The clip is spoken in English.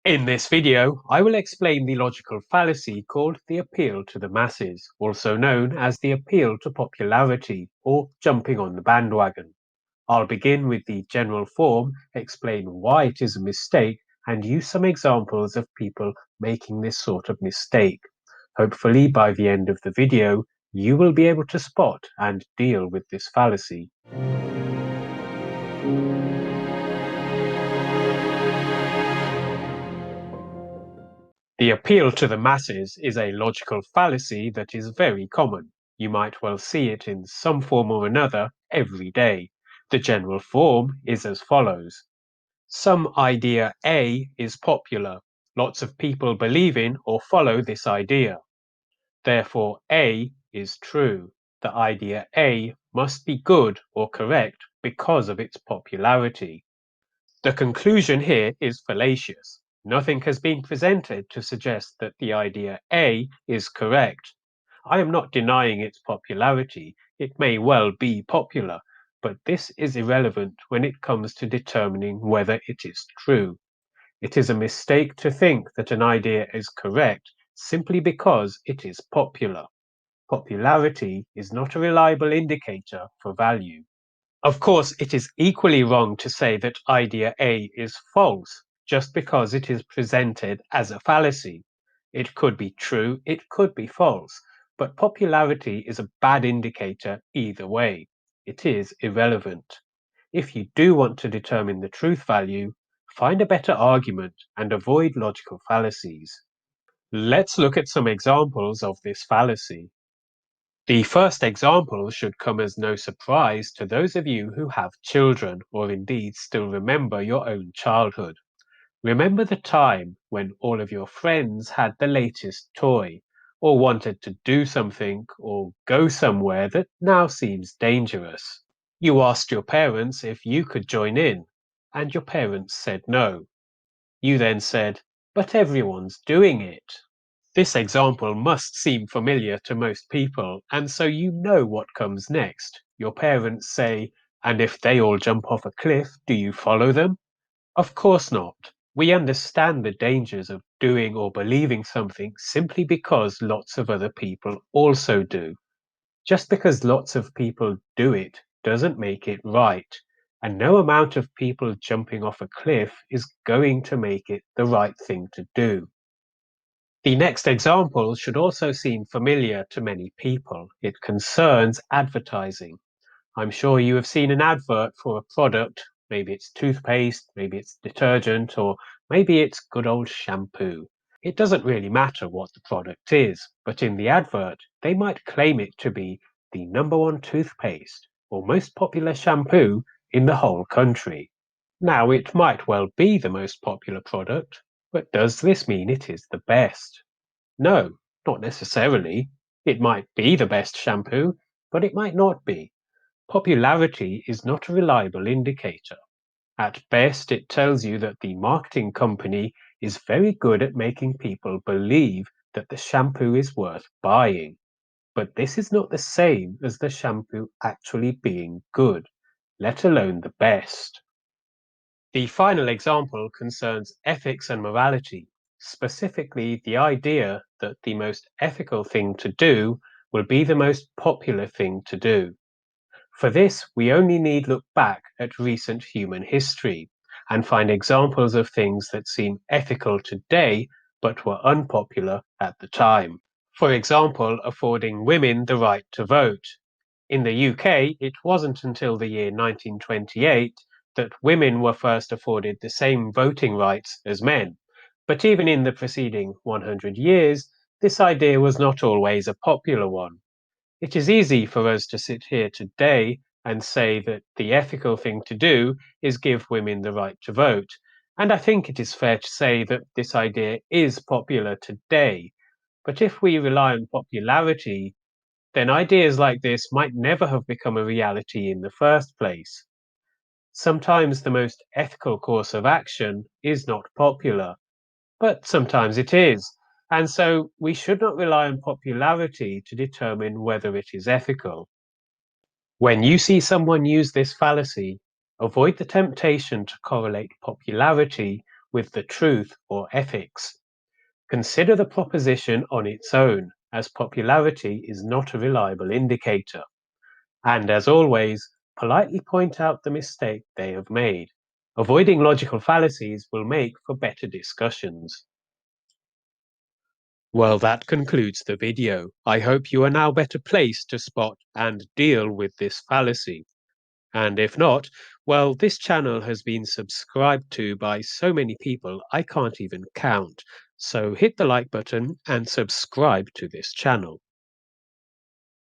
In this video, I will explain the logical fallacy called the appeal to the masses, also known as the appeal to popularity or jumping on the bandwagon. I'll begin with the general form, explain why it is a mistake, and use some examples of people making this sort of mistake. Hopefully, by the end of the video, you will be able to spot and deal with this fallacy. The appeal to the masses is a logical fallacy that is very common. You might well see it in some form or another every day. The general form is as follows. Some idea A is popular. Lots of people believe in or follow this idea. Therefore, A is true. The idea A must be good or correct because of its popularity. The conclusion here is fallacious. Nothing has been presented to suggest that the idea A is correct. I am not denying its popularity. It may well be popular, but this is irrelevant when it comes to determining whether it is true. It is a mistake to think that an idea is correct simply because it is popular. Popularity is not a reliable indicator for value. Of course, it is equally wrong to say that idea A is false just because it is presented as a fallacy. It could be true, it could be false, but popularity is a bad indicator either way. It is irrelevant. If you do want to determine the truth value, find a better argument and avoid logical fallacies. Let's look at some examples of this fallacy. The first example should come as no surprise to those of you who have children or indeed still remember your own childhood. Remember the time when all of your friends had the latest toy, or wanted to do something or go somewhere that now seems dangerous. You asked your parents if you could join in, and your parents said no. You then said, "But everyone's doing it." This example must seem familiar to most people, and so you know what comes next. Your parents say, "And if they all jump off a cliff, do you follow them?" Of course not. We understand the dangers of doing or believing something simply because lots of other people also do. Just because lots of people do it doesn't make it right, and no amount of people jumping off a cliff is going to make it the right thing to do. The next example should also seem familiar to many people. It concerns advertising. I'm sure you have seen an advert for a product. Maybe it's toothpaste, maybe it's detergent, or maybe it's good old shampoo. It doesn't really matter what the product is, but in the advert, they might claim it to be the #1 toothpaste or most popular shampoo in the whole country. Now, it might well be the most popular product, but does this mean it is the best? No, not necessarily. It might be the best shampoo, but it might not be. Popularity is not a reliable indicator. At best, it tells you that the marketing company is very good at making people believe that the shampoo is worth buying. But this is not the same as the shampoo actually being good, let alone the best. The final example concerns ethics and morality, specifically the idea that the most ethical thing to do will be the most popular thing to do. For this, we only need look back at recent human history and find examples of things that seem ethical today but were unpopular at the time. For example, affording women the right to vote. In the UK, it wasn't until the year 1928 that women were first afforded the same voting rights as men. But even in the preceding 100 years, this idea was not always a popular one. It is easy for us to sit here today and say that the ethical thing to do is give women the right to vote. And I think it is fair to say that this idea is popular today. But if we rely on popularity, then ideas like this might never have become a reality in the first place. Sometimes the most ethical course of action is not popular, but sometimes it is, and so we should not rely on popularity to determine whether it is ethical. When you see someone use this fallacy, avoid the temptation to correlate popularity with the truth or ethics. Consider the proposition on its own, as popularity is not a reliable indicator. And as always, politely point out the mistake they have made. Avoiding logical fallacies will make for better discussions. Well, that concludes the video. I hope you are now better placed to spot and deal with this fallacy. And if not, well, this channel has been subscribed to by so many people I can't even count. So hit the like button and subscribe to this channel.